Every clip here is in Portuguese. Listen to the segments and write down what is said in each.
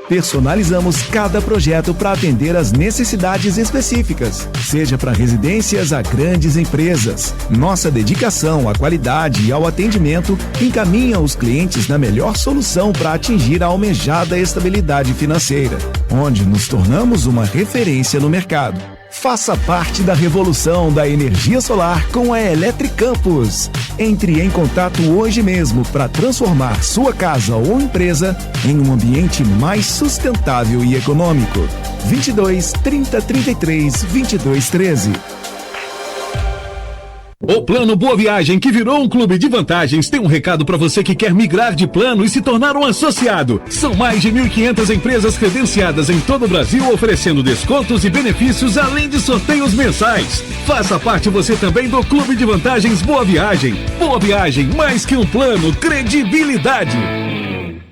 Personalizamos cada projeto para atender às necessidades específicas, seja para residências a grandes empresas. Nossa dedicação à qualidade e ao atendimento encaminha os clientes na melhor solução para atingir a almejada estabilidade financeira, onde nos tornamos uma referência no mercado. Faça parte da revolução da energia solar com a Eletricampus. Entre em contato hoje mesmo para transformar sua casa ou empresa em um ambiente mais sustentável e econômico. 22 30 33 22 13. O Plano Boa Viagem, que virou um clube de vantagens, tem um recado para você que quer migrar de plano e se tornar um associado. São mais de 1.500 empresas credenciadas em todo o Brasil oferecendo descontos e benefícios além de sorteios mensais. Faça parte você também do Clube de Vantagens Boa Viagem. Boa Viagem, mais que um plano, credibilidade.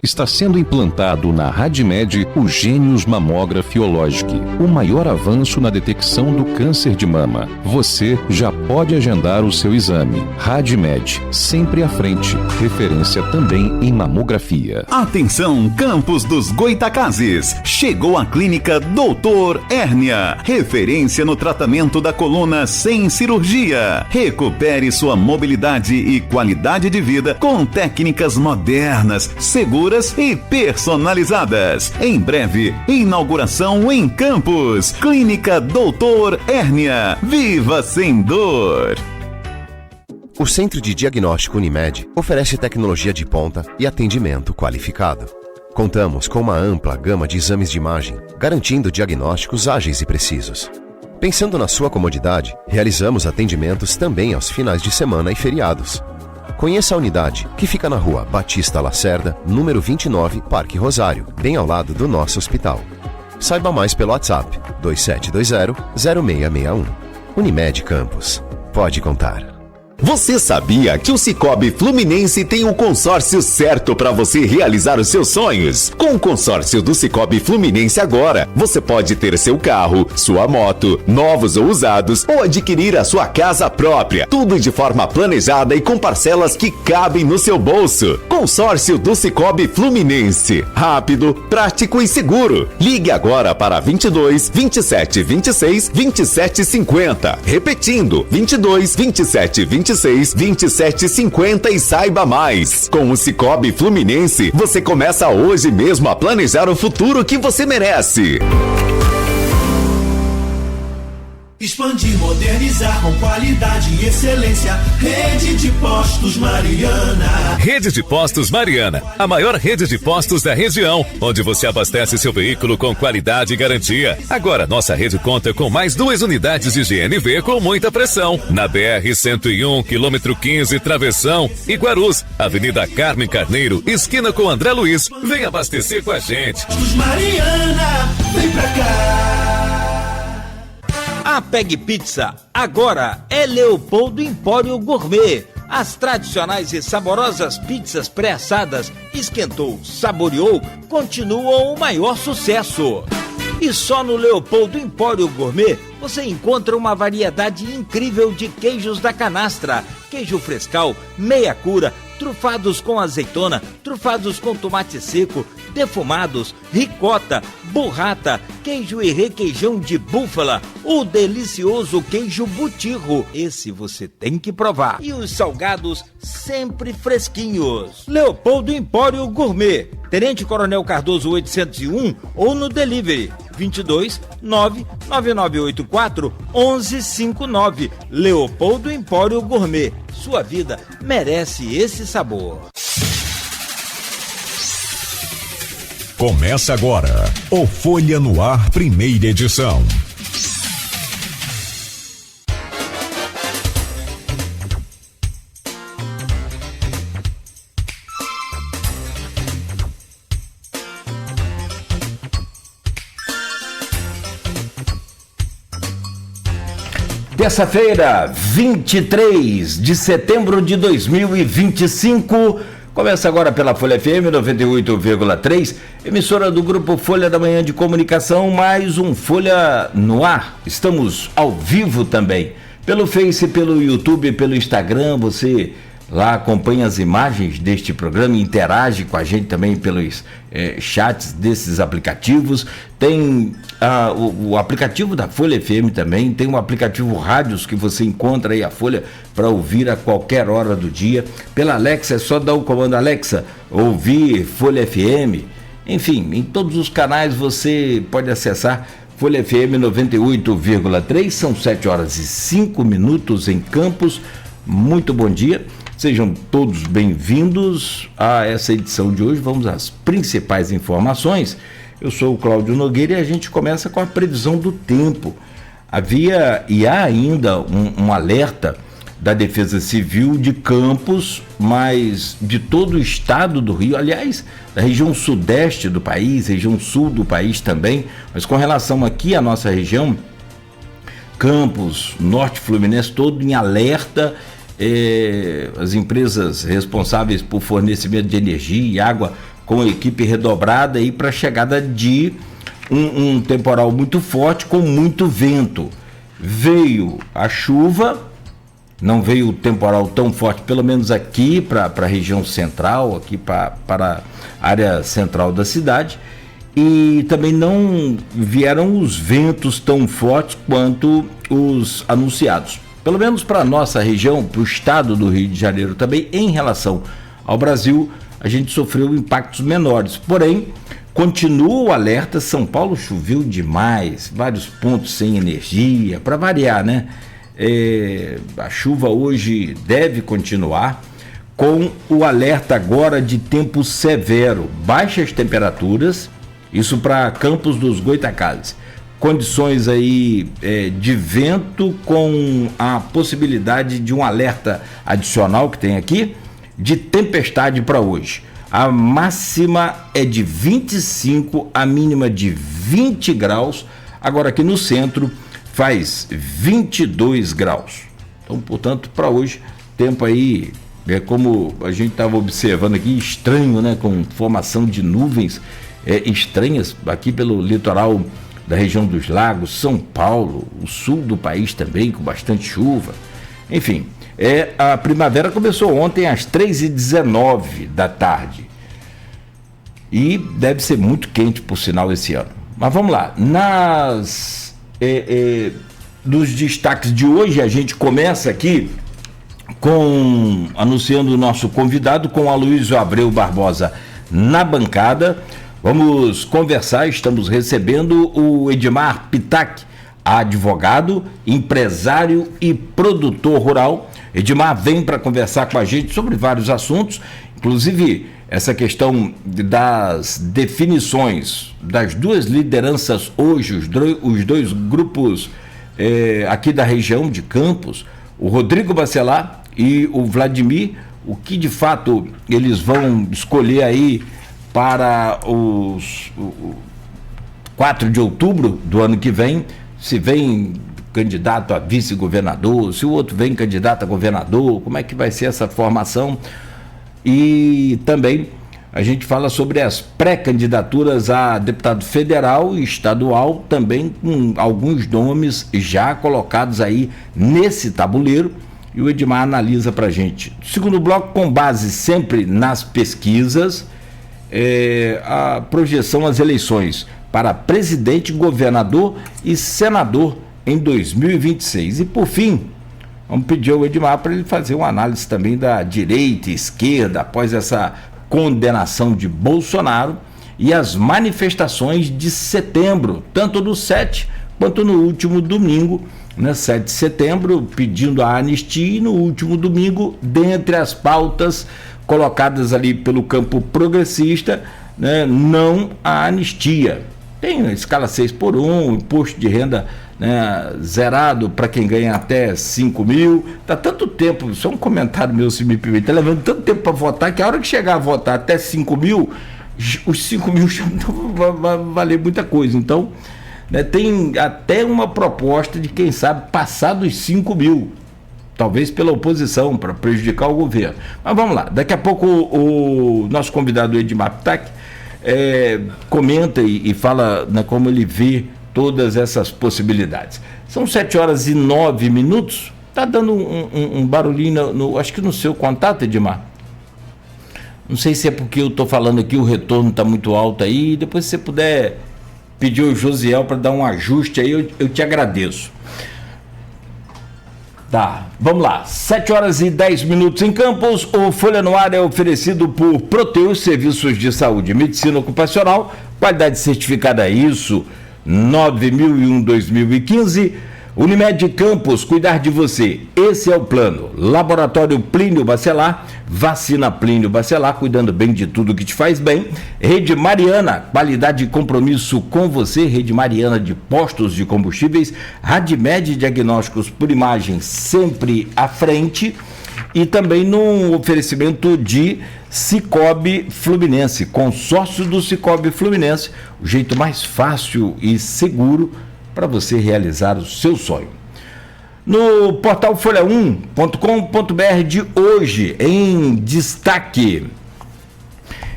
Está sendo implantado na RadMed o Gênios Mammografiologic, o maior avanço na detecção do câncer de mama. Você já pode agendar o seu exame. RadMed, sempre à frente. Referência também em mamografia. Atenção, Campos dos Goitacazes. Chegou a clínica Doutor Hérnia. Referência no tratamento da coluna sem cirurgia. Recupere sua mobilidade e qualidade de vida com técnicas modernas, seguras e personalizadas. Em breve, inauguração em Campos. Clínica Doutor Hérnia. Viva sem dor. O Centro de Diagnóstico Unimed oferece tecnologia de ponta e atendimento qualificado. Contamos com uma ampla gama de exames de imagem, garantindo diagnósticos ágeis e precisos. Pensando na sua comodidade, realizamos atendimentos também aos finais de semana e feriados. Conheça a unidade, que fica na rua Batista Lacerda, número 29, Parque Rosário, bem ao lado do nosso hospital. Saiba mais pelo WhatsApp 2720-0661. Unimed Campos. Pode contar. Você sabia que o Sicoob Fluminense tem o consórcio certo para você realizar os seus sonhos? Com o consórcio do Sicoob Fluminense agora, você pode ter seu carro, sua moto, novos ou usados, ou adquirir a sua casa própria. Tudo de forma planejada e com parcelas que cabem no seu bolso. Consórcio do Sicoob Fluminense. Rápido, prático e seguro. Ligue agora para 22 27 26 27 50. Repetindo, 22 27 26 2750 e saiba mais. Com o Sicoob Fluminense, você começa hoje mesmo a planejar o futuro que você merece. Expandir, modernizar com qualidade e excelência. Rede de Postos Mariana. Rede de Postos Mariana, a maior rede de postos da região, onde você abastece seu veículo com qualidade e garantia. Agora, nossa rede conta com mais 2 unidades de GNV com muita pressão. Na BR-101, quilômetro 15, Travessão e Guarus, Avenida Carmen Carneiro, esquina com André Luiz. Vem abastecer com a gente. Postos Mariana, vem pra cá. A Peg Pizza agora é Leopoldo Empório Gourmet. As tradicionais e saborosas pizzas pré-assadas, esquentou, saboreou, continuam o maior sucesso. E só no Leopoldo Empório Gourmet você encontra uma variedade incrível de queijos da canastra, queijo frescal, meia cura, trufados com azeitona, trufados com tomate seco, defumados, ricota, burrata, queijo e requeijão de búfala, o delicioso queijo butirro, esse você tem que provar. E os salgados sempre fresquinhos. Leopoldo Empório Gourmet, Tenente Coronel Cardoso 801 ou no delivery 22 99984 1159. Leopoldo Empório Gourmet. Sua vida merece esse sabor. Começa agora o Folha no Ar, primeira edição. Terça-feira, 23 de setembro de 2025. Começa agora pela Folha FM 98,3, emissora do Grupo Folha da Manhã de Comunicação, mais um Folha no Ar. Estamos ao vivo também, pelo Face, pelo YouTube, pelo Instagram. Você lá acompanha as imagens deste programa, interage com a gente também pelos chats desses aplicativos. Tem o aplicativo da Folha FM também, tem o aplicativo Rádios que você encontra aí a Folha para ouvir a qualquer hora do dia. Pela Alexa, é só dar o comando Alexa, ouvir Folha FM. Enfim, em todos os canais você pode acessar Folha FM 98,3, são 7h05 em Campos. Muito bom dia. Sejam todos bem-vindos a essa edição de hoje. Vamos às principais informações. Eu sou o Cláudio Nogueira e a gente começa com a previsão do tempo. Havia e há ainda um alerta da Defesa Civil de Campos, mas de todo o estado do Rio, aliás, da região sudeste do país, região sul do país também, mas com relação aqui à nossa região, Campos, Norte Fluminense, todo em alerta. As empresas responsáveis por fornecimento de energia e água com a equipe redobrada aí para a chegada de um temporal muito forte com muito vento. Veio a chuva, não veio o temporal tão forte, pelo menos aqui para a região central, aqui para a área central da cidade, e também não vieram os ventos tão fortes quanto os anunciados. Pelo menos para a nossa região, para o estado do Rio de Janeiro também, em relação ao Brasil, a gente sofreu impactos menores. Porém, continua o alerta. São Paulo choveu demais, vários pontos sem energia, para variar, né? A chuva hoje deve continuar, com o alerta agora de tempo severo, baixas temperaturas, isso para Campos dos Goytacazes. Condições aí de vento, com a possibilidade de um alerta adicional que tem aqui de tempestade para hoje. A máxima é de 25, a mínima de 20 graus. Agora aqui no centro faz 22 graus. Então, portanto, para hoje, tempo aí, como a gente estava observando aqui, estranho, né? Com formação de nuvens estranhas aqui pelo litoral da região dos Lagos, São Paulo, o sul do país também, com bastante chuva. Enfim, a primavera começou ontem às 3h19 da tarde. E deve ser muito quente, por sinal, esse ano. Mas vamos lá. Dos destaques de hoje, a gente começa aqui anunciando o nosso convidado, com Aloysio Abreu Barbosa na bancada. Vamos conversar, estamos recebendo o Edmar Pitac, advogado, empresário e produtor rural. Edmar vem para conversar com a gente sobre vários assuntos, inclusive essa questão das definições das duas lideranças hoje, os dois grupos aqui da região de Campos, o Rodrigo Bacelar e o Vladimir, o que de fato eles vão escolher aí para o 4 de outubro do ano que vem, se vem candidato a vice-governador, se o outro vem candidato a governador, como é que vai ser essa formação. E também a gente fala sobre as pré-candidaturas a deputado federal e estadual, também com alguns nomes já colocados aí nesse tabuleiro, e o Edmar analisa para a gente. Segundo bloco, com base sempre nas pesquisas, a projeção às eleições para presidente, governador e senador em 2026. E por fim, vamos pedir ao Edmar para ele fazer uma análise também da direita e esquerda após essa condenação de Bolsonaro e as manifestações de setembro, tanto no 7 quanto no último domingo, né? 7 de setembro, pedindo a anistia, e no último domingo, dentre as pautas colocadas ali pelo campo progressista, né, não a anistia. Tem a escala 6x1, imposto de renda, né, zerado para quem ganha até 5 mil. Tá tanto tempo, só um comentário meu, se me permite, tá levando tanto tempo para votar que a hora que chegar a votar até 5 mil, os 5 mil já não vai valer muita coisa. Então, né, tem até uma proposta de, quem sabe, passar dos 5 mil. Talvez pela oposição, para prejudicar o governo. Mas vamos lá, daqui a pouco o nosso convidado Edmar Pitac comenta e fala, né, como ele vê todas essas possibilidades. São 7h09, Tá dando um barulhinho, acho que no seu contato, Edmar. Não sei se é porque eu estou falando aqui, o retorno está muito alto aí. Depois, se você puder pedir ao Josiel para dar um ajuste aí, eu te agradeço. Tá, vamos lá. 7h10 em Campos. O Folha no Ar é oferecido por Proteus Serviços de Saúde e Medicina Ocupacional, qualidade certificada ISO 9001-2015. Unimed Campos, cuidar de você. Esse é o plano. Laboratório Plínio Bacelar, vacina Plínio Bacelar, cuidando bem de tudo que te faz bem. Rede Mariana, qualidade e compromisso com você. Rede Mariana de postos de combustíveis. Radimed Diagnósticos por imagem, sempre à frente. E também no oferecimento de Sicoob Fluminense, consórcio do Sicoob Fluminense, o jeito mais fácil e seguro para você realizar o seu sonho. No portal folha1.com.br de hoje, em destaque,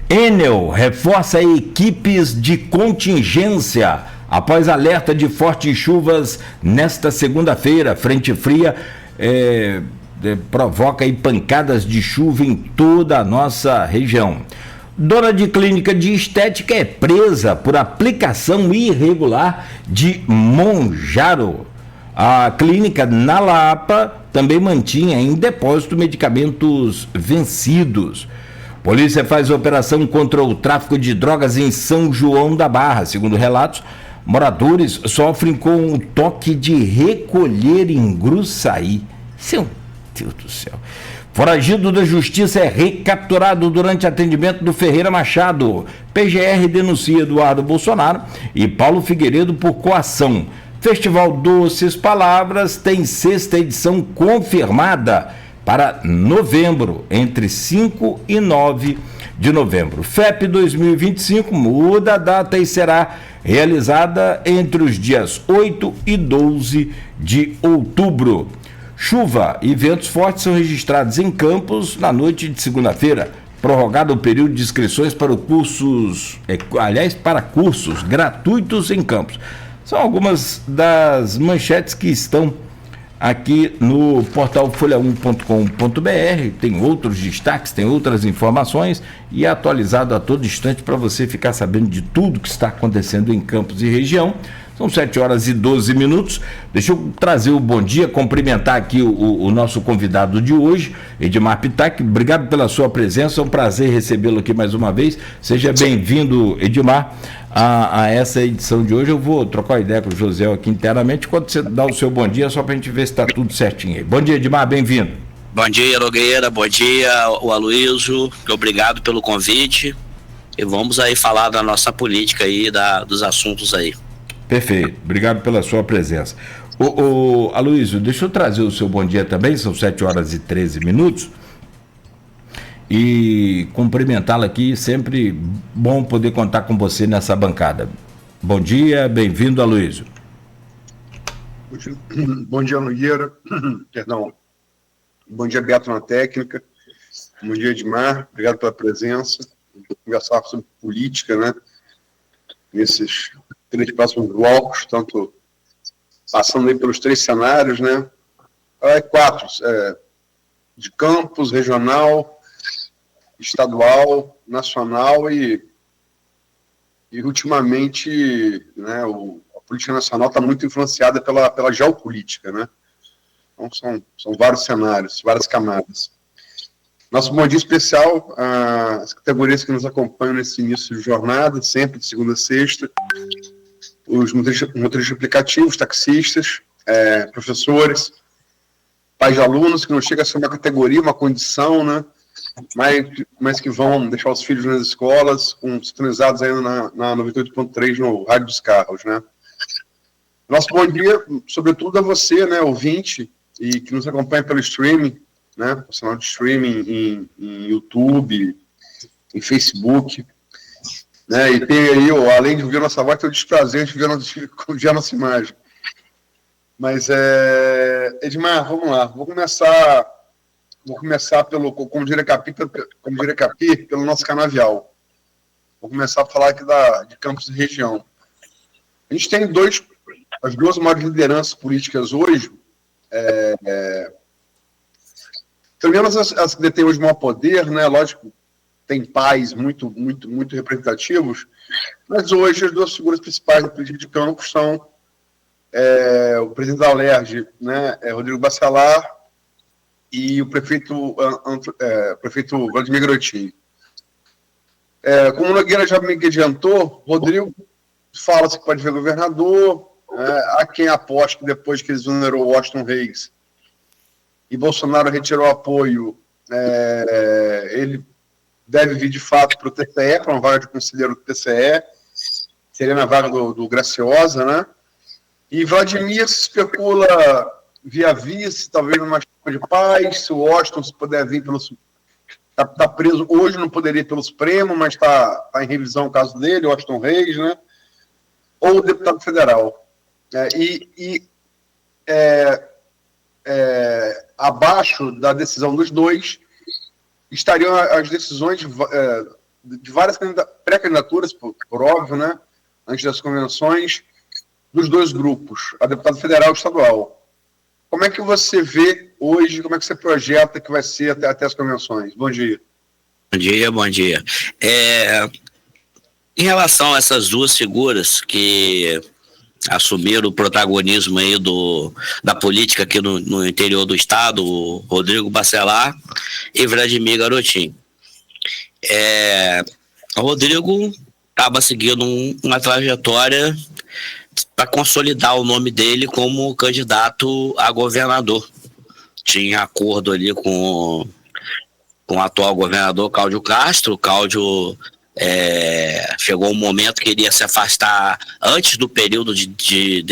Enel reforça equipes de contingência após alerta de fortes chuvas nesta segunda-feira. Frente fria provoca aí pancadas de chuva em toda a nossa região. Dona de clínica de estética é presa por aplicação irregular de Monjaro. A clínica na Lapa também mantinha em depósito medicamentos vencidos. Polícia faz operação contra o tráfico de drogas em São João da Barra. Segundo relatos, moradores sofrem com o toque de recolher em Gruçaí. Seu Deus do céu. Foragido da Justiça é recapturado durante atendimento do Ferreira Machado. PGR denuncia Eduardo Bolsonaro e Paulo Figueiredo por coação. Festival Doces Palavras tem 6ª edição confirmada para novembro, entre 5 e 9 de novembro. FEP 2025 muda a data e será realizada entre os dias 8 e 12 de outubro. Chuva e ventos fortes são registrados em Campos na noite de segunda-feira. Prorrogado o período de inscrições para para cursos gratuitos em Campos. São algumas das manchetes que estão aqui no portal folha1.com.br. Tem outros destaques, tem outras informações e é atualizado a todo instante para você ficar sabendo de tudo que está acontecendo em Campos e região. São 7h12. Deixa eu trazer o bom dia, cumprimentar aqui o nosso convidado de hoje, Edmar Pitac. Obrigado pela sua presença, é um prazer recebê-lo aqui mais uma vez. Seja bem-vindo, Edmar, a essa edição de hoje. Eu vou trocar uma ideia com o José aqui internamente, quando você dá o seu bom dia, só para a gente ver se está tudo certinho aí. Bom dia, Edmar, bem-vindo. Bom dia, Nogueira, bom dia, o Aloysio, obrigado pelo convite. E vamos aí falar da nossa política aí, dos assuntos aí. Perfeito, obrigado pela sua presença. Aloysio, deixa eu trazer o seu bom dia também, são 7h13. E cumprimentá-lo aqui, sempre bom poder contar com você nessa bancada. Bom dia, bem-vindo, Aloysio. Bom dia, Nogueira. Perdão. Bom dia, Beto, na técnica. Bom dia, Edmar. Obrigado pela presença. Vou conversar sobre política, né? Nesses 3 próximos blocos, tanto passando aí pelos 3 cenários, né? 4, de Campos, regional, estadual, nacional e ultimamente, né, a política nacional está muito influenciada pela geopolítica, né? Então são vários cenários, várias camadas. Nosso bom dia especial às categorias que nos acompanham nesse início de jornada, sempre de segunda a sexta, os motoristas aplicativos, taxistas, professores, pais de alunos, que não chega a ser uma categoria, uma condição, né? Mas que vão deixar os filhos nas escolas, sintonizados ainda na 98.3 no rádio dos carros, né? Nosso bom dia, sobretudo, a você, né, ouvinte, e que nos acompanha pelo streaming, né, o canal de streaming em YouTube, em Facebook, né, e tem aí, além de ouvir a nossa voz, tem o desprazer de ver a nossa imagem. Mas, Edmar, vamos lá, vou começar pelo, como diria Capi, pelo nosso canavial. Vou começar a falar aqui de Campos e região. A gente tem as 2 maiores lideranças políticas hoje, pelo menos as que detêm hoje o maior poder, né? Lógico, tem pais muito representativos, mas hoje as duas figuras principais da política de campo são o presidente da Alerj, né, Rodrigo Bacelar, e o prefeito Vladimir Garotinho. Como o Nogueira já me adiantou, Rodrigo fala-se que pode ver governador, há quem aposte que depois que ele exonerou o Washington Reis e Bolsonaro retirou o apoio, ele deve vir de fato para o TCE, para uma vaga de conselheiro do TCE, seria na vaga do Graciosa, né? E Vladimir se especula via vice, talvez numa chapa de paz, se o Washington se puder vir pelo... Está preso hoje, não poderia ir pelo Supremo, mas está em revisão o caso dele, o Washington Reis, né? Ou deputado federal. Abaixo da decisão dos dois estariam as decisões de várias pré-candidaturas, por óbvio, né? Antes das convenções, dos dois grupos, a deputada federal e estadual. Como é que você vê hoje, como é que você projeta que vai ser até as convenções? Bom dia. Bom dia. Em relação a essas duas figuras que assumiram o protagonismo aí da política aqui no interior do estado, o Rodrigo Bacelar e Vladimir Garotinho. O Rodrigo estava seguindo uma trajetória para consolidar o nome dele como candidato a governador. Tinha acordo ali com o atual governador Cláudio Castro. O Cláudio chegou um momento que iria se afastar antes do período de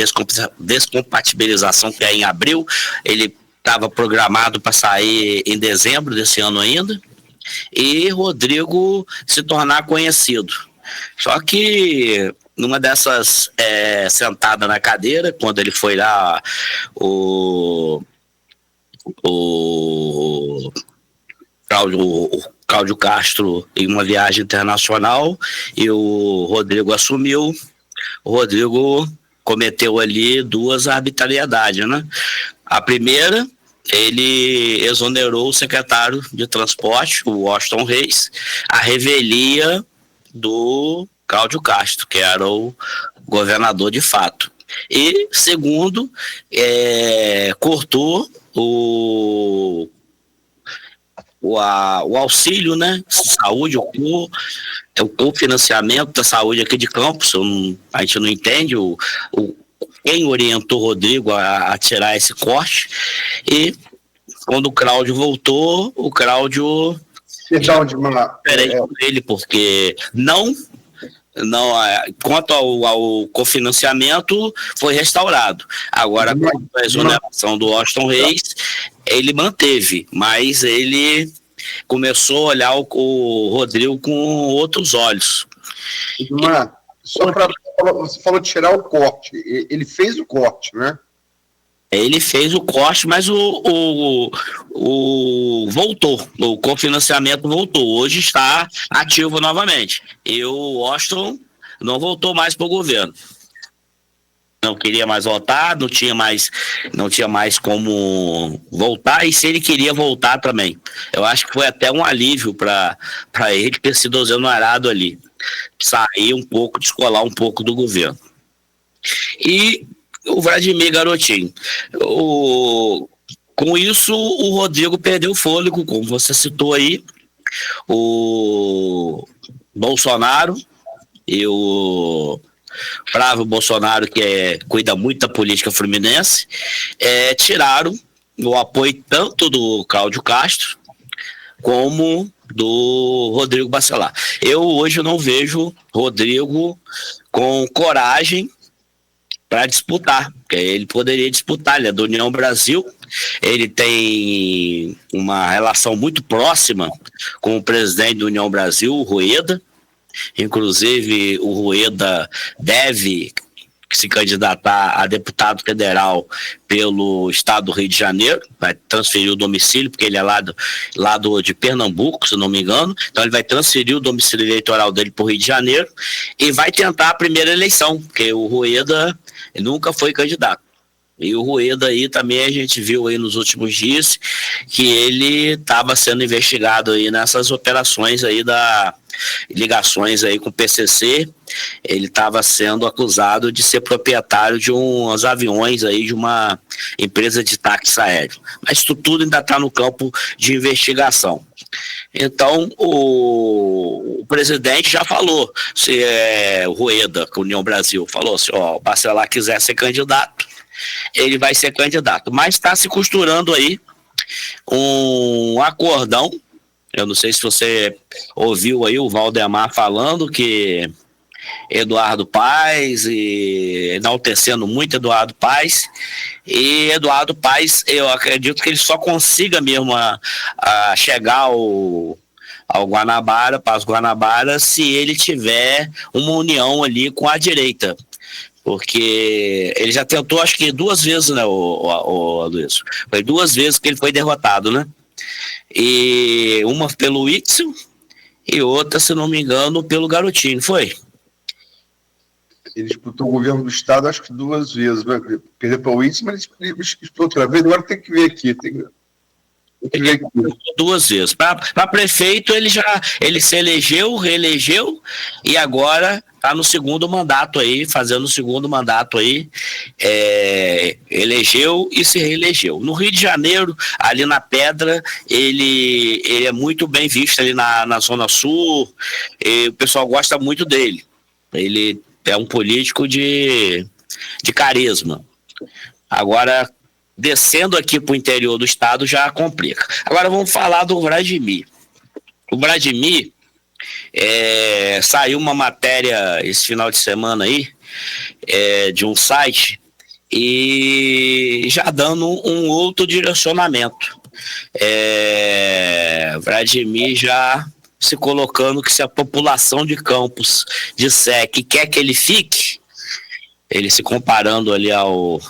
descompatibilização, que é em abril. Ele estava programado para sair em dezembro desse ano ainda, e Rodrigo se tornar conhecido. Só que numa dessas sentada na cadeira, quando ele foi lá, o Cláudio Castro em uma viagem internacional, e o Rodrigo assumiu. O Rodrigo cometeu ali duas arbitrariedades, né? A primeira, ele exonerou o secretário de transporte, o Washington Reis, a revelia do Cláudio Castro, que era o governador de fato. E, segundo, cortou o auxílio, né, saúde, o cofinanciamento da saúde aqui de Campos. A gente não entende quem orientou o Rodrigo a tirar esse corte. E quando o Cláudio voltou, o Cláudio ele, porque quanto ao cofinanciamento, foi restaurado. Agora, com a exoneração do Washington Reis, ele manteve, mas ele começou a olhar o Rodrigo com outros olhos. Você falou de tirar o corte. Ele fez o corte, né? Ele fez o corte, mas voltou. O cofinanciamento voltou. Hoje está ativo novamente. E o Washington não voltou mais para o governo. Não queria mais voltar, não tinha mais como voltar, e se ele queria voltar também. Eu acho que foi até um alívio para ele ter sido exonerado ali. Sair um pouco, descolar um pouco do governo. E o Vladimir Garotinho. Com isso, o Rodrigo perdeu o fôlego, como você citou aí. O Bolsonaro e o Flávio Bolsonaro, que cuida muito da política fluminense, tiraram o apoio tanto do Cláudio Castro como do Rodrigo Bacelar. Eu hoje não vejo Rodrigo com coragem para disputar, porque ele poderia disputar. Ele é do União Brasil, ele tem uma relação muito próxima com o presidente da União Brasil, o Rueda. Inclusive, o Rueda deve se candidatar a deputado federal pelo estado do Rio de Janeiro, vai transferir o domicílio, porque ele é lá de Pernambuco, se não me engano. Então ele vai transferir o domicílio eleitoral dele para o Rio de Janeiro e vai tentar a primeira eleição, porque o Rueda nunca foi candidato. E o Rueda aí também a gente viu aí nos últimos dias que ele estava sendo investigado aí nessas operações aí ligações aí com o PCC. Ele estava sendo acusado de ser proprietário de uns aviões aí de uma empresa de táxi aéreo. Mas isso tudo ainda está no campo de investigação. Então, o presidente já falou, se o Rueda, com a União Brasil, falou se o Bacelar quiser ser candidato, ele vai ser candidato. Mas está se costurando aí um acordão. Eu não sei se você ouviu aí o Valdemar falando que Eduardo Paes, e enaltecendo muito Eduardo Paes, e Eduardo Paes, eu acredito que ele só consiga mesmo a chegar ao Guanabara, para as Guanabaras, se ele tiver uma união ali com a direita. Porque ele já tentou, acho que 2 vezes, né, o Luiz? Foi 2 vezes que ele foi derrotado, né? E uma pelo Witzel e outra, se não me engano, pelo Garotinho, foi? Ele disputou o governo do estado, acho que 2 vezes, né? Perdeu para o Witzel, mas ele disputou outra vez. Agora tem que ver aqui. Ele 2 vezes. Para prefeito, ele se elegeu, reelegeu, e agora está no segundo mandato aí, fazendo o segundo mandato aí, elegeu e se reelegeu. No Rio de Janeiro, ali na Pedra, ele é muito bem visto ali na Zona Sul, e o pessoal gosta muito dele. Ele é um político de carisma. Agora, descendo aqui para o interior do estado já complica. Agora vamos falar do Vladimir. O Vladimir, saiu uma matéria esse final de semana aí, de um site, e já dando um outro direcionamento. Vladimir já se colocando que se a população de Campos disser que quer que ele fique, ele se comparando ali ao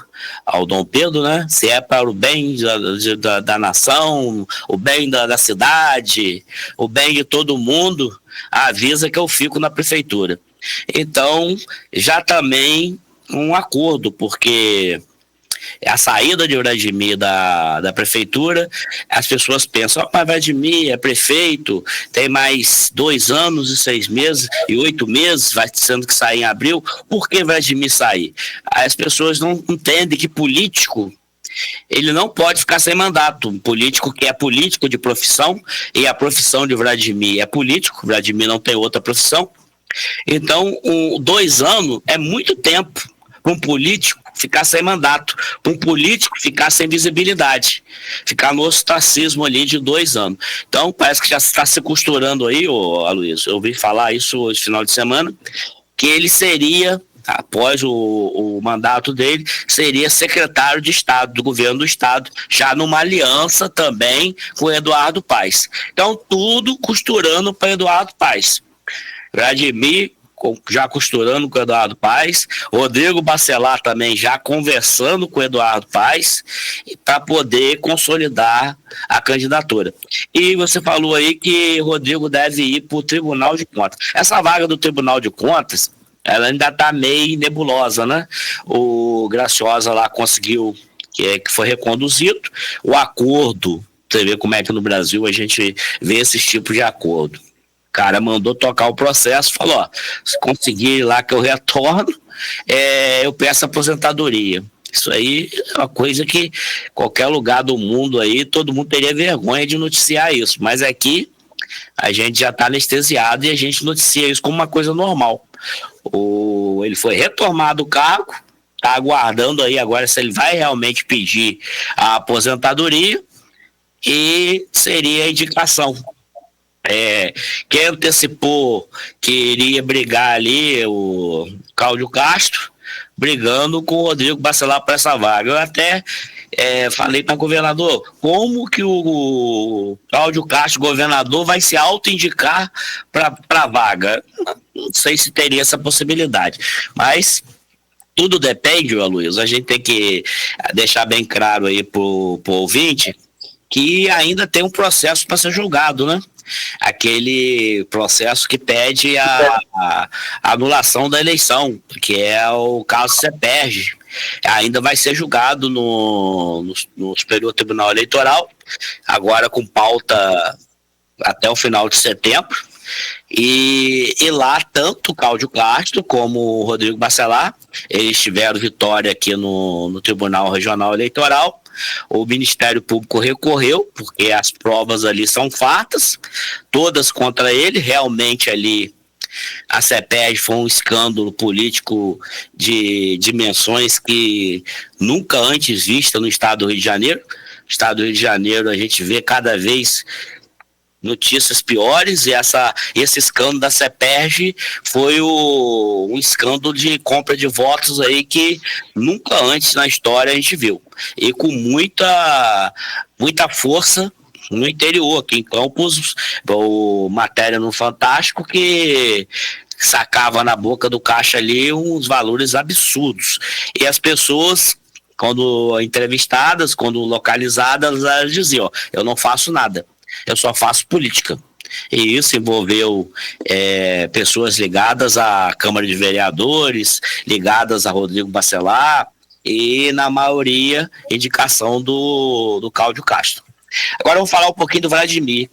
Dom Pedro, né? Se é para o bem da nação, o bem da cidade, o bem de todo mundo, avisa que eu fico na prefeitura. Então, já também um acordo, porque a saída de Vladimir da prefeitura, as pessoas pensam, mas Vladimir é prefeito, tem mais 2 anos e 6 meses e 8 meses, vai sendo que sair em abril, por que Vladimir sair? As pessoas não entendem que político, ele não pode ficar sem mandato. Um político que é político de profissão, e a profissão de Vladimir é político, Vladimir não tem outra profissão. Então, 2 anos é muito tempo para um político ficar sem mandato, para um político ficar sem visibilidade, ficar no ostracismo ali de 2 anos. Então, parece que já está se costurando aí, Aloysio, eu ouvi falar isso esse final de semana, que ele seria, após o mandato dele, seria secretário de Estado, do governo do Estado, já numa aliança também com Eduardo Paes. Então, tudo costurando para Eduardo Paes. Vladimir já costurando com o Eduardo Paes, Rodrigo Bacelar também já conversando com o Eduardo Paes, para poder consolidar a candidatura. E você falou aí que Rodrigo deve ir para o Tribunal de Contas. Essa vaga do Tribunal de Contas, ela ainda está meio nebulosa, né? O Graciosa lá conseguiu, que foi reconduzido, o acordo, você vê como é que no Brasil a gente vê esses tipos de acordo. O cara mandou tocar o processo, falou, ó, se conseguir lá que eu retorno, eu peço aposentadoria. Isso aí é uma coisa que qualquer lugar do mundo aí, todo mundo teria vergonha de noticiar isso, mas aqui a gente já está anestesiado e a gente noticia isso como uma coisa normal. Ele foi retomado do cargo, está aguardando aí agora se ele vai realmente pedir a aposentadoria, e seria a indicação. Quem antecipou que iria brigar ali, o Cláudio Castro, brigando com o Rodrigo Bacelar para essa vaga. Eu até falei para o governador, como que o Cláudio Castro, governador, vai se auto-indicar para a vaga? Não sei se teria essa possibilidade, mas tudo depende, Aloysio, a gente tem que deixar bem claro aí para o ouvinte que ainda tem um processo para ser julgado, né? Aquele processo que pede a anulação da eleição, que é o caso CEPERG. ainda vai ser julgado no Superior Tribunal Eleitoral, agora com pauta até o final de setembro. E lá tanto o Cláudio Castro como o Rodrigo Bacelar, eles tiveram vitória aqui no Tribunal Regional Eleitoral. O Ministério Público recorreu, porque as provas ali são fartas, todas contra ele. Realmente ali a CEPERJ foi um escândalo político de dimensões que nunca antes vista no estado do Rio de Janeiro. No estado do Rio de Janeiro a gente vê cada vez notícias piores, e esse escândalo da CEPERJ foi um escândalo de compra de votos aí que nunca antes na história a gente viu, e com muita força no interior. Aqui em Campos, matéria no Fantástico que sacava na boca do caixa ali uns valores absurdos, e as pessoas, quando entrevistadas, quando localizadas, elas diziam: eu não faço nada, eu só faço política. E isso envolveu pessoas ligadas à Câmara de Vereadores, ligadas a Rodrigo Bacelar, e na maioria indicação do Cláudio Castro. Agora vamos falar um pouquinho do Vladimir,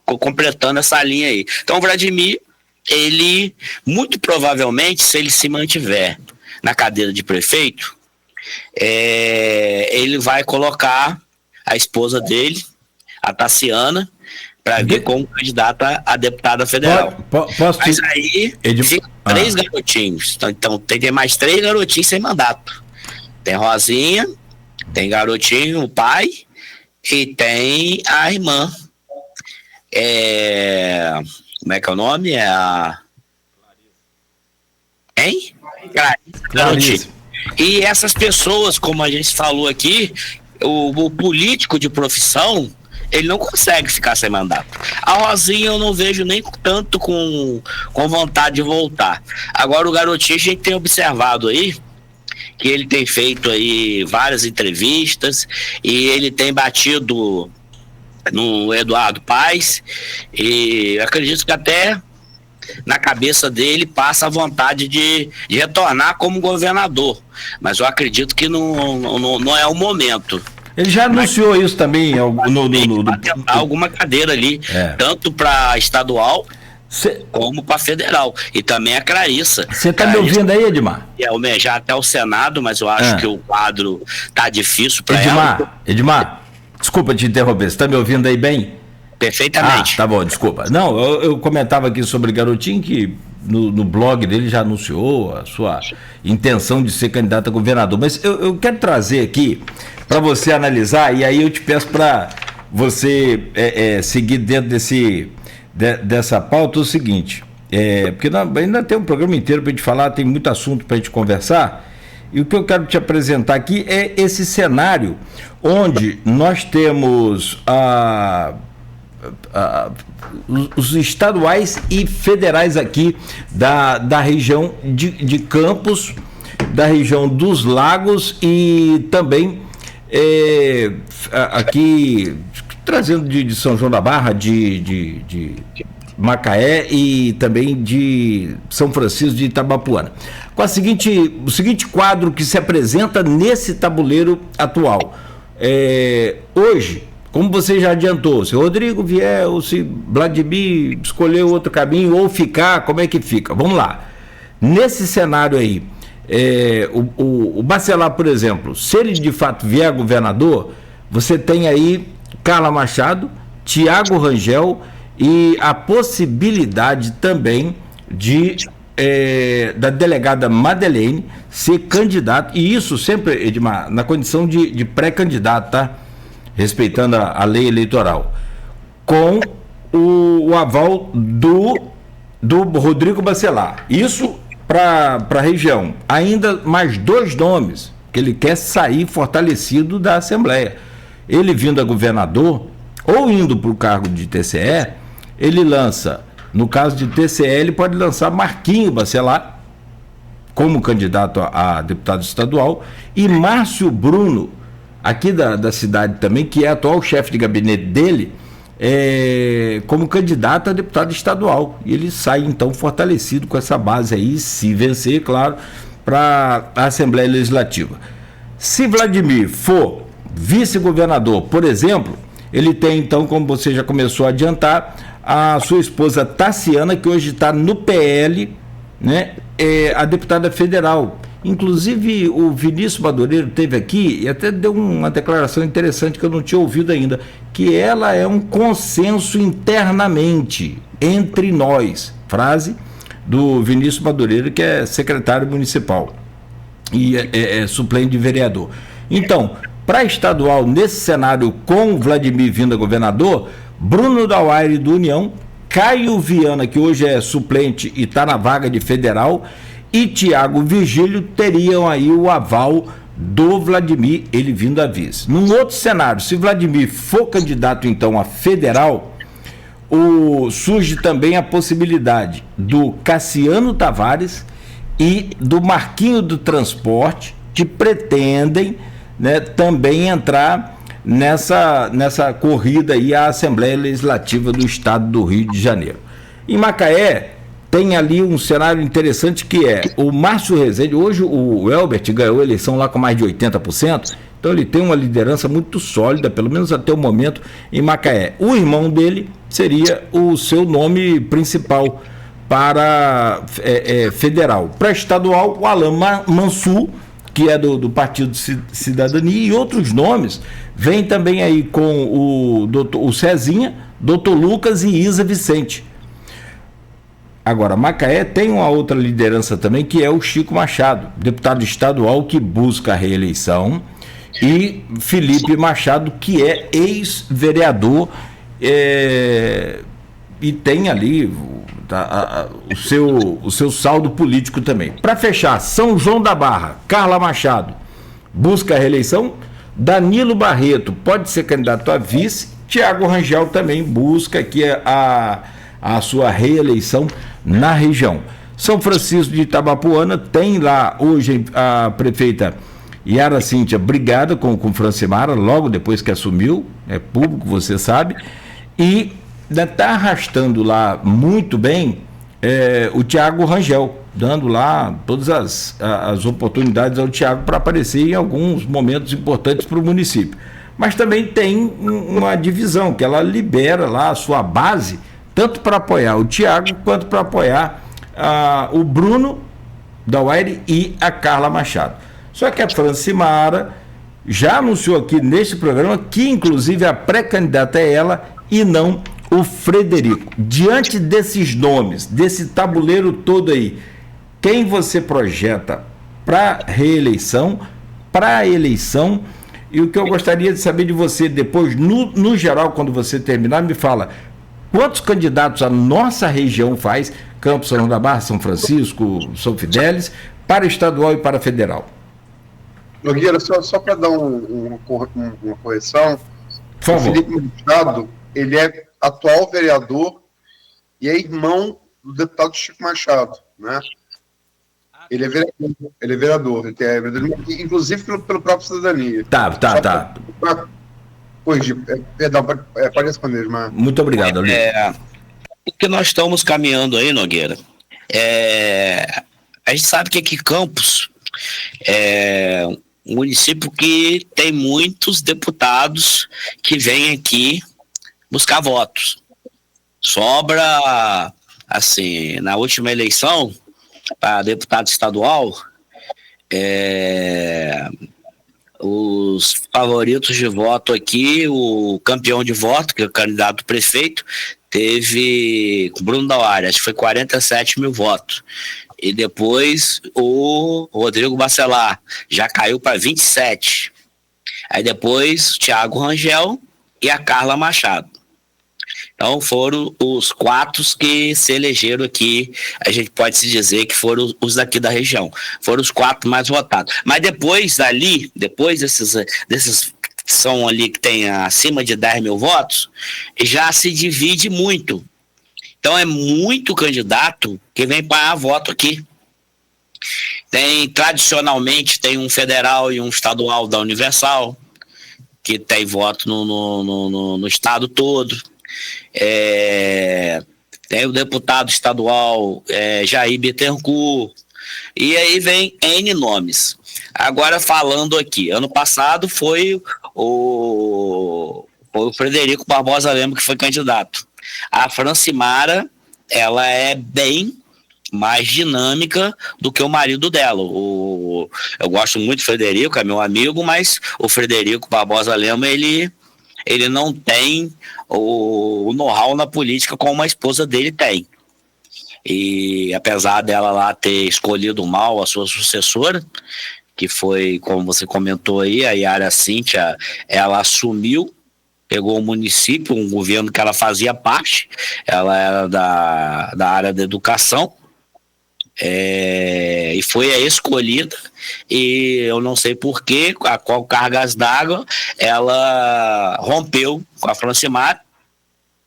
completando essa linha aí. Então o Vladimir, ele muito provavelmente, se ele se mantiver na cadeira de prefeito, ele vai colocar a esposa dele, a Tassiana, para vir como candidata a deputada federal. Mas aí ficam 3 garotinhos. Então tem mais 3 garotinhos sem mandato. Tem Rosinha, tem garotinho, o pai, e tem a irmã. Como é que é o nome? Hein? Clarissa. E essas pessoas, como a gente falou aqui, o político de profissão, ele não consegue ficar sem mandato. A Rosinha eu não vejo nem tanto com vontade de voltar. Agora o garotinho, a gente tem observado aí que ele tem feito aí várias entrevistas, e ele tem batido no Eduardo Paes, e eu acredito que até na cabeça dele passa a vontade de retornar como governador, mas eu acredito que não é o momento. Ele já anunciou isso também alguma cadeira ali, tanto para estadual como para federal, e também a Clarissa. Você está me ouvindo aí, Edmar? Almejar até o Senado, mas eu acho que o quadro tá difícil para ela. Edmar, desculpa te interromper, você está me ouvindo aí bem? Perfeitamente. Tá bom, desculpa. Não, eu comentava aqui sobre Garotinho, que no blog dele já anunciou a sua intenção de ser candidato a governador, mas eu quero trazer aqui para você analisar, e aí eu te peço para você seguir dentro dessa pauta o seguinte, porque ainda tem um programa inteiro para a gente falar, tem muito assunto para a gente conversar, e o que eu quero te apresentar aqui é esse cenário onde nós temos os estaduais e federais aqui da região de Campos, da região dos Lagos, e também aqui trazendo de São João da Barra, de Macaé, e também de São Francisco de Itabapuana, com o seguinte quadro que se apresenta nesse tabuleiro atual. Hoje, como você já adiantou, se o Rodrigo vier, ou se Vladimir escolher outro caminho, ou ficar, como é que fica? Vamos lá. Nesse cenário aí, o Bacelar, por exemplo, se ele de fato vier governador, você tem aí Carla Machado, Tiago Rangel, e a possibilidade também da delegada Madeleine ser candidata, e isso sempre, Edmar, na condição de pré-candidato, tá? Respeitando a lei eleitoral, com o aval do Rodrigo Bacelar. Isso para a região. Ainda mais 2 nomes que ele quer sair fortalecido da Assembleia. Ele vindo a governador, ou indo para o cargo de TCE, ele lança, no caso de TCE, ele pode lançar Marquinho Bacelar como candidato a deputado estadual, e Márcio Bruno, aqui da cidade também, que é atual chefe de gabinete dele, como candidato a deputado estadual. E ele sai então fortalecido com essa base aí, se vencer, claro, para a Assembleia Legislativa. Se Vladimir for vice-governador, por exemplo, ele tem então, como você já começou a adiantar, a sua esposa Tassiana, que hoje está no PL, né? A deputada federal. Inclusive o Vinícius Madureira esteve aqui e até deu uma declaração interessante que eu não tinha ouvido ainda, que ela é um consenso internamente entre nós. Frase do Vinícius Madureira, que é secretário municipal e é suplente de vereador. Então, para estadual, nesse cenário com Vladimir vindo a governador, Bruno Dauaire do União, Caio Viana, que hoje é suplente e está na vaga de federal, e Tiago Virgílio teriam aí o aval do Vladimir, ele vindo a vice. Num outro cenário, se Vladimir for candidato então a federal, surge também a possibilidade do Cassiano Tavares e do Marquinho do Transporte, que pretendem, né, também entrar nessa corrida aí à Assembleia Legislativa do Estado do Rio de Janeiro. Em Macaé, tem ali um cenário interessante que é o Márcio Rezende. Hoje o Elbert ganhou a eleição lá com mais de 80%, então ele tem uma liderança muito sólida, pelo menos até o momento, em Macaé. O irmão dele seria o seu nome principal para federal. Para estadual, o Alain Mansur, que é do Partido Cidadania, e outros nomes. Vem também aí com o Cezinha, Dr. Lucas e Isa Vicente. Agora, Macaé tem uma outra liderança também, que é o Chico Machado, deputado estadual que busca a reeleição, e Felipe Machado, que é ex-vereador, e tem ali o seu saldo político também. Para fechar, São João da Barra, Carla Machado busca a reeleição, Danilo Barreto pode ser candidato a vice, Tiago Rangel também busca aqui a sua reeleição na região. São Francisco de Itabapoana tem lá hoje a prefeita Yara Cíntia brigada com Francimara, logo depois que assumiu, é público, você sabe, e está arrastando lá muito bem o Tiago Rangel, dando lá todas as oportunidades ao Tiago para aparecer em alguns momentos importantes para o município. Mas também tem uma divisão, que ela libera lá a sua base, tanto para apoiar o Tiago, quanto para apoiar o Bruno Dauaire e a Carla Machado. Só que a Francimara já anunciou aqui neste programa que, inclusive, a pré-candidata é ela e não o Frederico. Diante desses nomes, desse tabuleiro todo aí, quem você projeta para reeleição, para a eleição? E o que eu gostaria de saber de você depois, no geral, quando você terminar, me fala quantos candidatos a nossa região faz, Campos, São João da Barra, São Francisco, São Fidélis, para estadual e para federal. Nogueira, só para dar uma correção, por favor. O Felipe Machado, ele é atual vereador e é irmão do deputado Chico Machado, né? Ele é vereador, inclusive pelo próprio Cidadania. Tá. Corrigir, perdão, pode responder, mas... Muito obrigado, Ali. O que nós estamos caminhando aí, Nogueira, a gente sabe que aqui Campos é um município que tem muitos deputados que vêm aqui buscar votos. Sobra, assim, na última eleição para deputado estadual, os favoritos de voto aqui, o campeão de voto, que é o candidato prefeito, teve Bruno Dauaire, acho que foi 47 mil votos. E depois o Rodrigo Bacelar já caiu para 27. Aí depois o Tiago Rangel e a Carla Machado. Então foram os 4 que se elegeram aqui, a gente pode se dizer que foram os daqui da região. Foram os 4 mais votados. Mas depois desses que são ali que tem acima de 10 mil votos, já se divide muito. Então é muito candidato que vem pagar voto aqui. Tradicionalmente tem um federal e um estadual da Universal, que tem voto no estado todo. Tem o deputado estadual Jair Bittencourt, E aí vem N nomes. Agora falando aqui, ano passado foi o Frederico Barbosa Lemos que foi candidato. A Francimara, ela é bem mais dinâmica do que o marido dela. Eu gosto muito do Frederico, é meu amigo, mas o Frederico Barbosa Lemos, ele não tem o know-how na política como a esposa dele tem. E apesar dela lá ter escolhido mal a sua sucessora, que foi, como você comentou aí, a Yara Cíntia, ela assumiu, pegou o município, um governo que ela fazia parte, ela era da área da educação, e foi a escolhida, e eu não sei porquê, a qual cargas d'água, ela rompeu com a Francimara.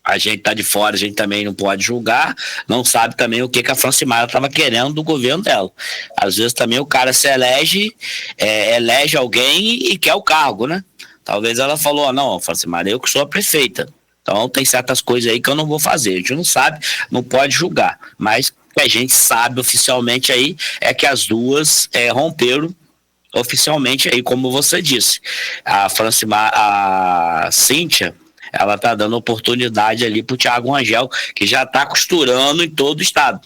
A gente tá de fora, a gente também não pode julgar, não sabe também o que a Francimara estava querendo do governo dela. Às vezes também o cara se elege alguém e quer o cargo, né? Talvez ela falou, não, Francimara, eu que sou a prefeita, então tem certas coisas aí que eu não vou fazer. A gente não sabe, não pode julgar, mas o que a gente sabe oficialmente aí é que as duas romperam oficialmente aí, como você disse. A Cíntia, ela está dando oportunidade ali para o Thiago Rangel, que já está costurando em todo o estado.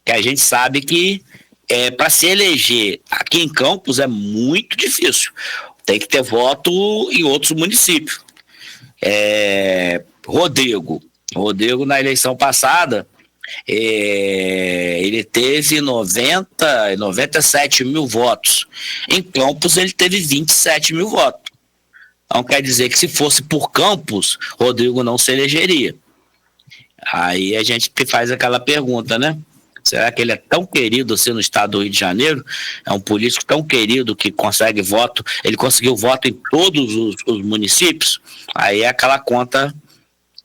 Que a gente sabe que para se eleger aqui em Campos é muito difícil. Tem que ter voto em outros municípios. Rodrigo na eleição passada, ele teve 97 mil votos. Em Campos ele teve 27 mil votos. Então quer dizer que se fosse por Campos, Rodrigo não se elegeria. Aí a gente faz aquela pergunta, né? Será que ele é tão querido assim no estado do Rio de Janeiro? É um político tão querido que consegue voto, ele conseguiu voto em todos os municípios? Aí é aquela conta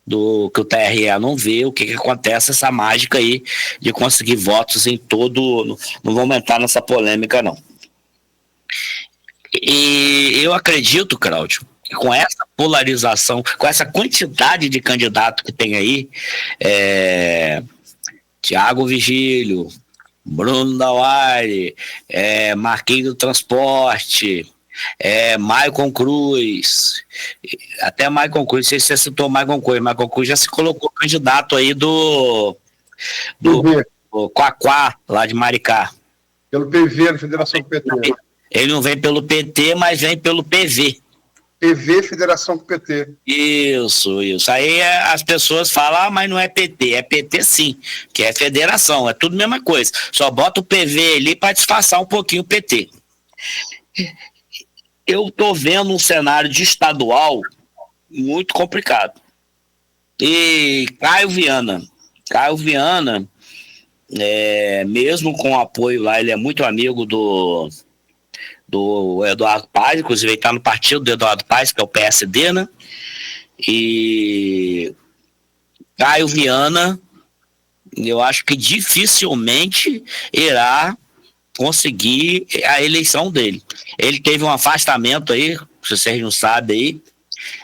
do que o TRE não vê, o que acontece, essa mágica aí de conseguir votos em todo... Não vou entrar nessa polêmica, não. E eu acredito, Cláudio, com essa polarização, com essa quantidade de candidato que tem aí, Tiago Vigílio, Bruno Dauari, Marquinhos do Transporte, Maicon Cruz, até Maicon Cruz, não sei se você citou Maicon Cruz já se colocou candidato aí do Quaquá, lá de Maricá. Pelo PV, da Federação do PT. Ele não vem pelo PT, mas vem pelo PV. PV, Federação com PT. Isso. Aí as pessoas falam, mas não é PT. É PT sim, que é federação, é tudo a mesma coisa. Só bota o PV ali para disfarçar um pouquinho o PT. Eu tô vendo um cenário de estadual muito complicado. E Caio Viana, mesmo com o apoio lá, ele é muito amigo do Eduardo Paes, inclusive ele está no partido do Eduardo Paes, que é o PSD, né? E Caio Viana, eu acho que dificilmente irá conseguir a eleição dele. Ele teve um afastamento aí, se vocês não sabem aí,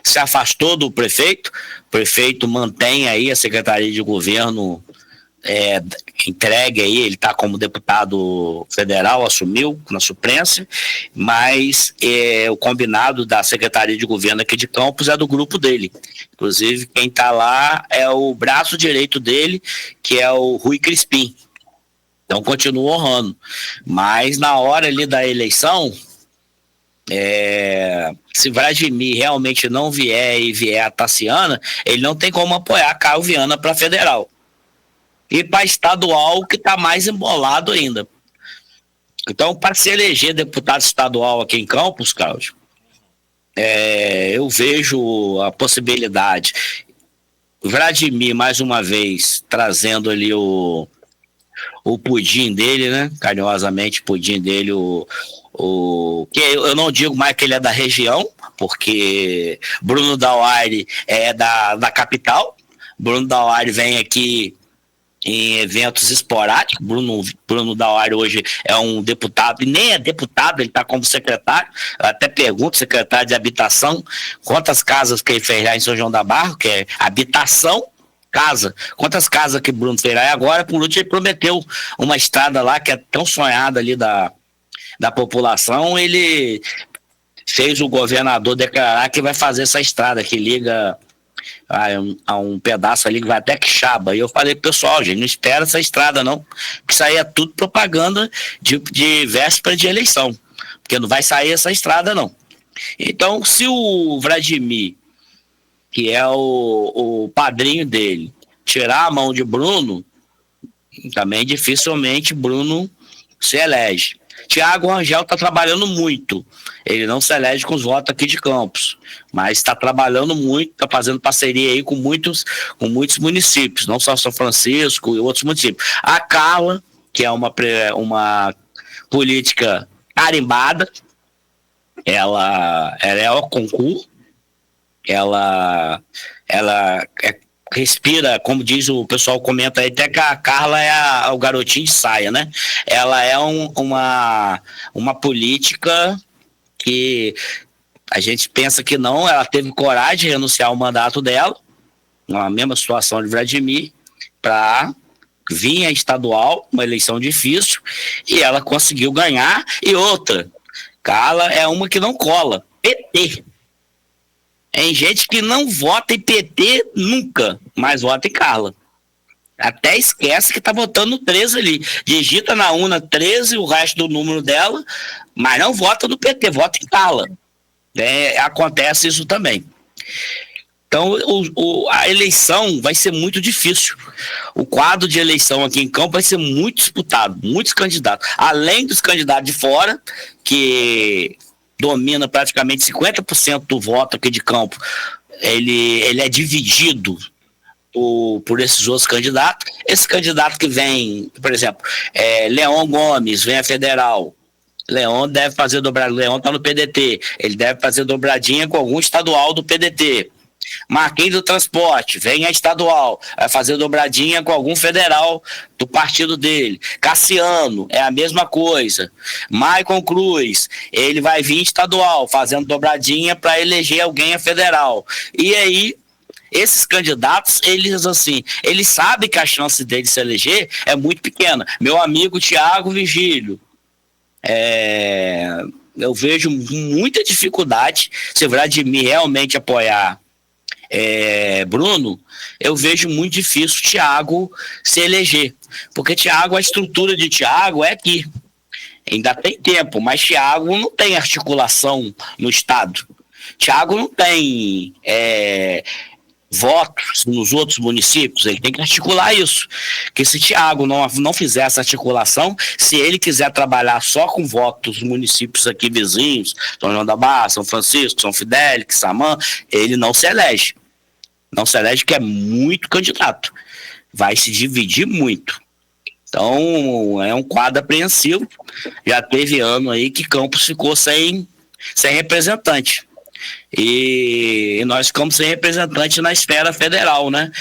se afastou do prefeito, o prefeito mantém aí a Secretaria de Governo entregue aí, ele está como deputado federal, assumiu na suplência, mas o combinado da Secretaria de Governo aqui de Campos é do grupo dele. Inclusive, quem está lá é o braço direito dele, que é o Rui Crispim. Então, continua honrando. Mas, na hora ali da eleição, se Vladimir realmente não vier e vier a Tassiana, ele não tem como apoiar Caio Viana para federal. E para estadual, que está mais embolado ainda. Então, para se eleger deputado estadual aqui em Campos, Cláudio, eu vejo a possibilidade. Vladimir, mais uma vez, trazendo ali o pudim dele, né? Carinhosamente, pudim dele, que eu não digo mais que ele é da região, porque Bruno Dauari é da capital. Bruno Dauari vem aqui em eventos esporádicos. Bruno Dauari hoje é um deputado, e nem é deputado, ele está como secretário. Eu até pergunto, secretário de habitação, quantas casas que ele fez lá em São João da Barra, que é habitação, Quantas casas que Bruno fez? Aí agora, por último, ele prometeu uma estrada lá que é tão sonhada ali da população. Ele fez o governador declarar que vai fazer essa estrada que liga a um pedaço ali que vai até Quixaba. E eu falei pro pessoal, gente, não espera essa estrada não, porque isso aí é tudo propaganda de véspera de eleição, porque não vai sair essa estrada não. Então, se o Vladimir, que é o padrinho dele, tirar a mão de Bruno, também dificilmente Bruno se elege. Tiago Rangel está trabalhando muito. Ele não se elege com os votos aqui de Campos, mas está trabalhando muito, está fazendo parceria aí com muitos municípios, não só São Francisco e outros municípios. A Carla, que é uma política carimbada, ela é o concurso, ela respira, como diz o pessoal, comenta aí, até que a Carla é o garotinho de saia, né? Ela é uma política que a gente pensa que não, ela teve coragem de renunciar ao mandato dela, na mesma situação de Vladimir, para vir a estadual, uma eleição difícil, e ela conseguiu ganhar. E outra, Carla é uma que não cola, PT. Tem gente que não vota em PT nunca, mas vota em Carla. Até esquece que tá votando no 13 ali. Digita na urna 13, o resto do número dela, mas não vota no PT, vota em Carla. Acontece isso também. Então, a eleição vai ser muito difícil. O quadro de eleição aqui em Campos vai ser muito disputado, muitos candidatos. Além dos candidatos de fora, que domina praticamente 50% do voto aqui de Campos, ele é dividido por esses outros candidatos. Esse candidato que vem, por exemplo, Leon Gomes, vem a federal. Leon deve fazer dobradinha, Leon está no PDT, ele deve fazer dobradinha com algum estadual do PDT. Marquinhos do Transporte, vem a estadual, vai fazer dobradinha com algum federal do partido dele. Cassiano, é a mesma coisa. Maicon Cruz, ele vai vir estadual, fazendo dobradinha para eleger alguém a federal. E aí, esses candidatos, eles sabem que a chance dele se eleger é muito pequena. Meu amigo Tiago Vigílio, eu vejo muita dificuldade se Vladimir realmente apoiar Bruno, eu vejo muito difícil o Thiago se eleger, porque a estrutura de Thiago é aqui, ainda tem tempo, mas Thiago não tem articulação no estado, Thiago não tem votos nos outros municípios, ele tem que articular isso, que se Thiago não fizer essa articulação, se ele quiser trabalhar só com votos dos municípios aqui vizinhos, São João da Barra, São Francisco, São Fidélis, Samã, ele não se elege. Não se elege, que é muito candidato. Vai se dividir muito. Então, é um quadro apreensivo. Já teve ano aí que Campos ficou sem representante. E nós ficamos sem representante na esfera federal, né?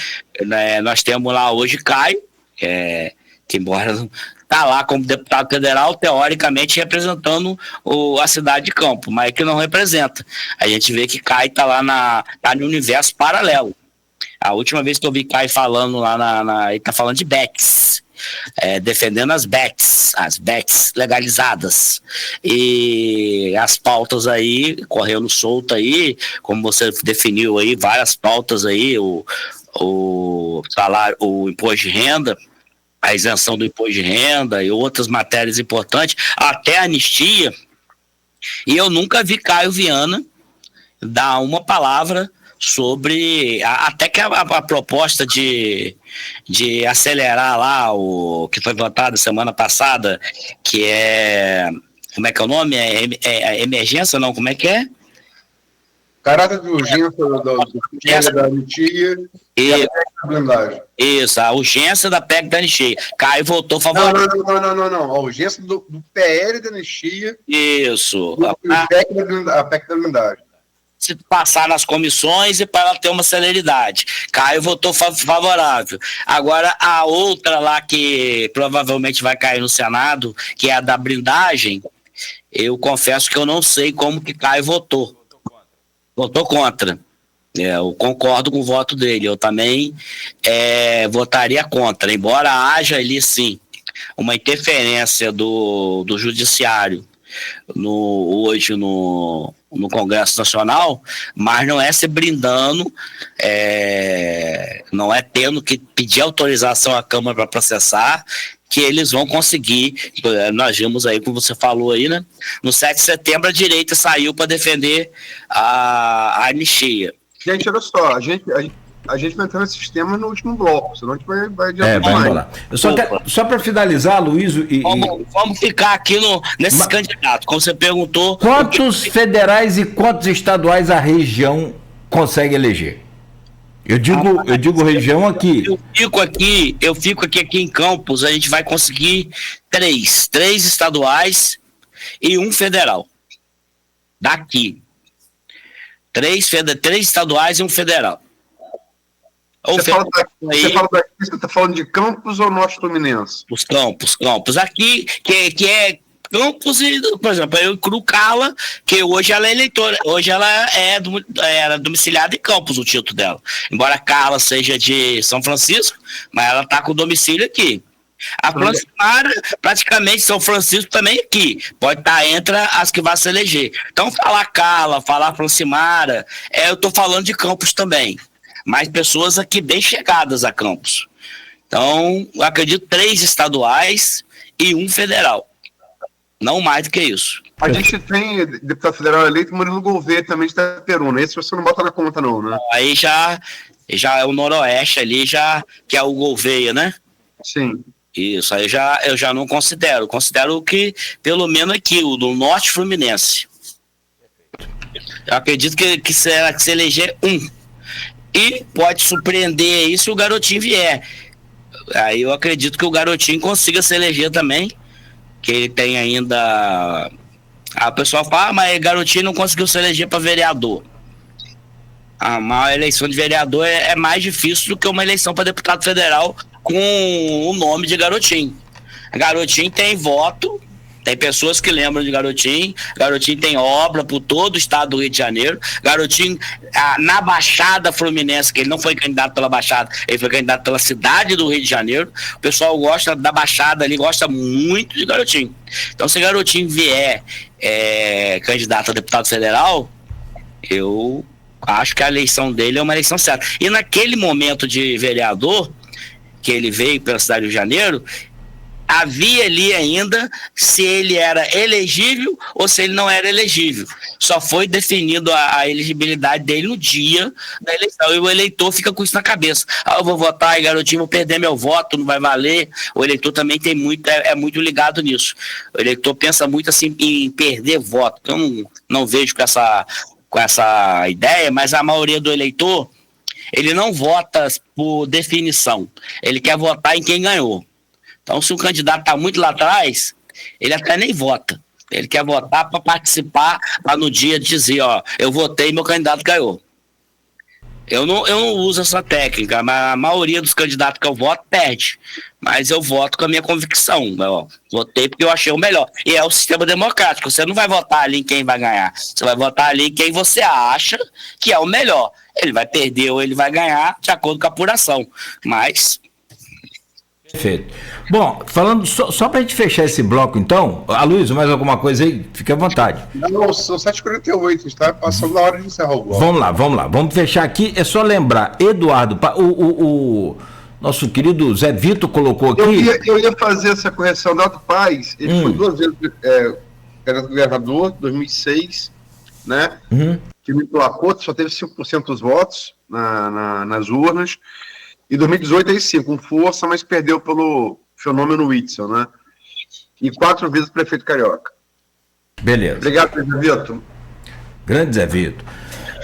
Nós temos lá hoje Caio, que embora está lá como deputado federal, teoricamente representando a cidade de Campos, mas que não representa. A gente vê que Caio está lá tá no universo paralelo. A última vez que eu vi Caio falando lá ele está falando de BECs, defendendo as BECs legalizadas. E as pautas aí, correndo solto aí, como você definiu aí, várias pautas aí, o salário, o imposto de renda, a isenção do imposto de renda e outras matérias importantes, até a anistia. E eu nunca vi Caio Viana dar uma palavra sobre, até que a proposta de acelerar lá o que foi votado semana passada, que como é que é o nome? Emergência, não? Como é que é? Caráter de urgência da anistia e a PEC da blindagem. Isso, a urgência da PEC da anistia. Caio votou favorável. Não. A urgência do PL da anistia. Isso. A PEC da blindagem. Se passar nas comissões e para ela ter uma celeridade. Caio votou favorável. Agora, a outra lá que provavelmente vai cair no Senado, que é a da blindagem, eu confesso que eu não sei como que Caio votou. Votou contra. Eu concordo com o voto dele. Eu também votaria contra, embora haja ali, sim, uma interferência do judiciário hoje no Congresso Nacional, mas não é se brindando, não é tendo que pedir autorização à Câmara para processar, que eles vão conseguir. Nós vimos aí, como você falou aí, né? No 7 de setembro a direita saiu para defender a anistia. Gente, olha só, a gente vai entrar nesse sistema no último bloco, senão a gente vai adiantar mais. Vamos lá. Só para finalizar, Luiz... Vamos ficar aqui nesses candidatos, como você perguntou... Quantos federais e quantos estaduais a região consegue eleger? Eu digo região aqui. Eu fico aqui em Campos, a gente vai conseguir três estaduais e um federal. Daqui. Três estaduais e um federal. Você fala daqui, você está falando de Campos ou Norte Fluminense? Os Campos. Aqui, que é Campos e, por exemplo, eu incluo Carla, que hoje ela é eleitora, hoje ela era domiciliada em Campos, o título dela. Embora Carla seja de São Francisco, mas ela está com domicílio aqui. A Francimara, praticamente São Francisco também aqui, pode estar entre as que vai se eleger. Então, falar Carla, falar Francimara, eu estou falando de Campos também. Mais pessoas aqui bem chegadas a Campos. Então, eu acredito 3 estaduais e um federal. Não mais do que isso. A gente tem deputado federal eleito Murilo Gouveia também de Itaperuna. Esse você não bota na conta não, né? Aí já é o Noroeste ali, que é o Gouveia, né? Sim. Isso, aí eu já não considero. Considero que, pelo menos aqui, o do Norte Fluminense. Eu acredito que será que se eleger um. E pode surpreender aí se o Garotinho vier. Aí eu acredito que o Garotinho consiga se eleger também. Que ele tem ainda... A pessoa fala, mas o Garotinho não conseguiu se eleger para vereador. Uma eleição de vereador é mais difícil do que uma eleição para deputado federal com o nome de Garotinho. Garotinho tem voto, tem pessoas que lembram de Garotinho. Garotinho tem obra por todo o estado do Rio de Janeiro. Garotinho, na Baixada Fluminense, que ele não foi candidato pela Baixada, ele foi candidato pela cidade do Rio de Janeiro. O pessoal gosta da Baixada ali, gosta muito de Garotinho. Então, se Garotinho vier candidato a deputado federal, eu acho que a eleição dele é uma eleição certa. E naquele momento de vereador, que ele veio pela cidade do Rio de Janeiro, havia ali ainda se ele era elegível ou se ele não era elegível. Só foi definido a elegibilidade dele no dia da eleição. E o eleitor fica com isso na cabeça. Eu vou votar e Garotinho, vou perder meu voto, não vai valer. O eleitor também tem muito ligado nisso. O eleitor pensa muito assim em perder voto. Eu não vejo com essa ideia, mas a maioria do eleitor, ele não vota por definição. Ele quer votar em quem ganhou. Então, se um candidato está muito lá atrás, ele até nem vota. Ele quer votar para participar, para no dia dizer, eu votei e meu candidato ganhou. Eu não uso essa técnica, mas a maioria dos candidatos que eu voto perde. Mas eu voto com a minha convicção. Votei porque eu achei o melhor. E é o sistema democrático. Você não vai votar ali em quem vai ganhar. Você vai votar ali em quem você acha que é o melhor. Ele vai perder ou ele vai ganhar de acordo com a apuração. Mas... Perfeito. Bom, falando só para a gente fechar esse bloco, então, Aloysio, mais alguma coisa aí? Fique à vontade. Não, são 7h48, está passando da hora de encerrar o bloco. Vamos lá. Vamos fechar aqui. É só lembrar, Eduardo, o nosso querido Zé Vitor colocou aqui... Eu ia fazer essa correção. Eduardo Paes, ele foi 2 vezes governador, 2006, né? Que me placou, só teve 5% dos votos nas urnas. Em 2018, aí sim, com força, mas perdeu pelo fenômeno Whitson, né? E 4 vezes prefeito carioca. Beleza. Obrigado, Zé Vitor. Grande Zé Vitor.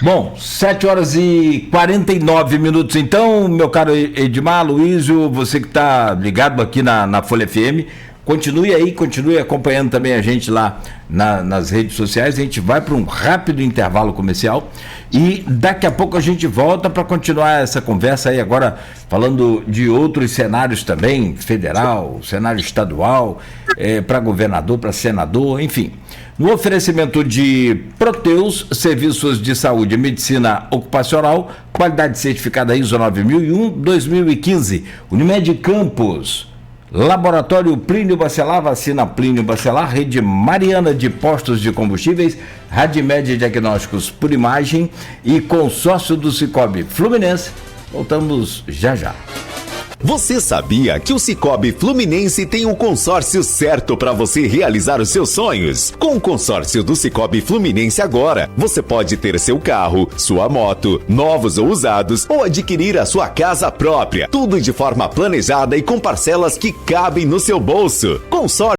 Bom, 7h49, então, meu caro Edmar, Aloysio, você que está ligado aqui na Folha FM, continue acompanhando também a gente lá nas redes sociais. A gente vai para um rápido intervalo comercial e daqui a pouco a gente volta para continuar essa conversa aí, agora falando de outros cenários também, federal, cenário estadual, para governador, para senador, enfim. No oferecimento de Proteus, serviços de saúde e medicina ocupacional, qualidade certificada ISO 9001-2015. Unimed Campos, Laboratório Plínio Bacelar, vacina Plínio Bacelar, Rede Mariana de Postos de Combustíveis, Radimed Diagnósticos por Imagem e consórcio do Cicobi Fluminense. Voltamos já já. Você sabia que o Cicobi Fluminense tem um consórcio certo para você realizar os seus sonhos? Com o consórcio do Cicobi Fluminense agora, você pode ter seu carro, sua moto, novos ou usados, ou adquirir a sua casa própria. Tudo de forma planejada e com parcelas que cabem no seu bolso. Consórcio